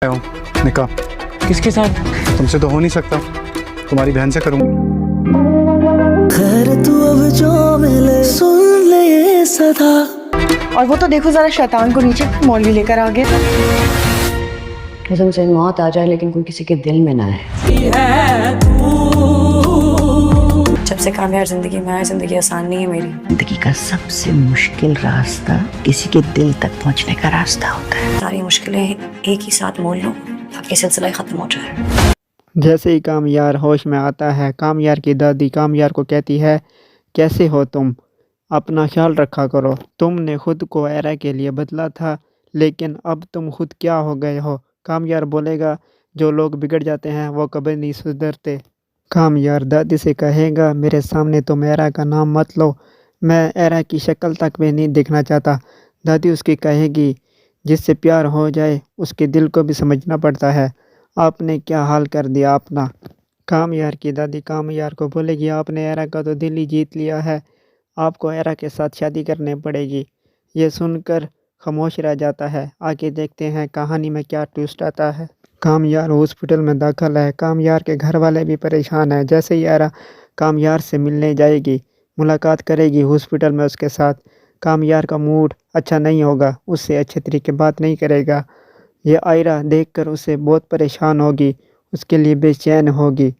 हूँ निकाह। किसके साथ? तुमसे तो हो नहीं सकता, तुम्हारी बहन से करूँगा। खैर तू अब जो मिले सुन ले ये सदा। और वो तो देखो जरा शैतान को नीचे मौलवी लेकर आ गया। कसम से मौत आ जाए लेकिन कोई किसी के दिल में ना आए। जब से कामयाब जिंदगी में आए, जिंदगी आसान नहीं है मेरी। जिंदगी का सबसे मुश्किल रास्ता किसी के दिल तक पहुंचने का रास्ता होता है। सारी मुश्किलें एक ही साथ मोल लो ताकि सिलसिला ही खत्म हो जाए। जैसे ही कामयार होश में आता है, कामयार की दादी कामयार को कहती है, कैसे हो तुम, अपना ख्याल रखा करो। तुमने खुद को एरा के लिए बदला था, लेकिन अब तुम खुद क्या हो गए हो। कामयार बोलेगा, जो लोग बिगड़ जाते हैं वो कभी नहीं सुधरते। कामयार दादी से कहेगा, मेरे सामने तुम एरा का नाम मत लो, मैं एरा की शक्ल तक भी नहीं देखना चाहता। दादी उसकी कहेगी, जिससे प्यार हो जाए उसके दिल को भी समझना पड़ता है। आपने क्या हाल कर दिया अपना। कामयार की दादी कामयार को बोलेगी, आपने एरा का तो दिल ही जीत लिया है, आपको एरा के साथ शादी करनी पड़ेगी। ये सुनकर खामोश रह जाता है। आगे देखते हैं कहानी में क्या ट्विस्ट आता है। कामयार हॉस्पिटल में दाखिल है। कामयार के घर वाले भी परेशान हैं। जैसे ही एरा कामयार से मिलने जाएगी, मुलाकात करेगी हॉस्पिटल में उसके साथ, कामयार का मूड अच्छा नहीं होगा, उससे अच्छे तरीके बात नहीं करेगा। ये आयरा देखकर उसे बहुत परेशान होगी, उसके लिए बेचैन होगी।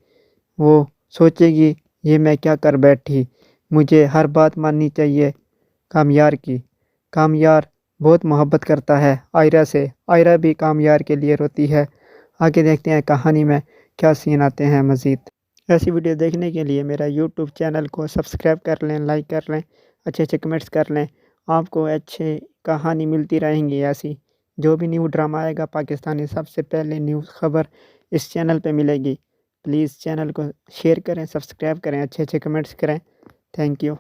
वो सोचेगी, ये मैं क्या कर बैठी, मुझे हर बात माननी चाहिए कामयार की। कामयार बहुत मोहब्बत करता है आयरा से, आयरा भी कामयार के लिए रोती है। आगे देखते हैं कहानी में क्या सीन आते हैं मज़ीद। ऐसी वीडियो देखने के लिए मेरा यूट्यूब चैनल को सब्सक्राइब कर लें, लाइक कर लें, अच्छे अच्छे कमेंट्स कर लें। आपको अच्छे कहानी मिलती रहेंगी ऐसी। जो भी न्यू ड्रामा आएगा पाकिस्तानी, सबसे पहले न्यूज़ खबर इस चैनल पे मिलेगी। प्लीज़ चैनल को शेयर करें, सब्सक्राइब करें, अच्छे अच्छे कमेंट्स करें। Thank you.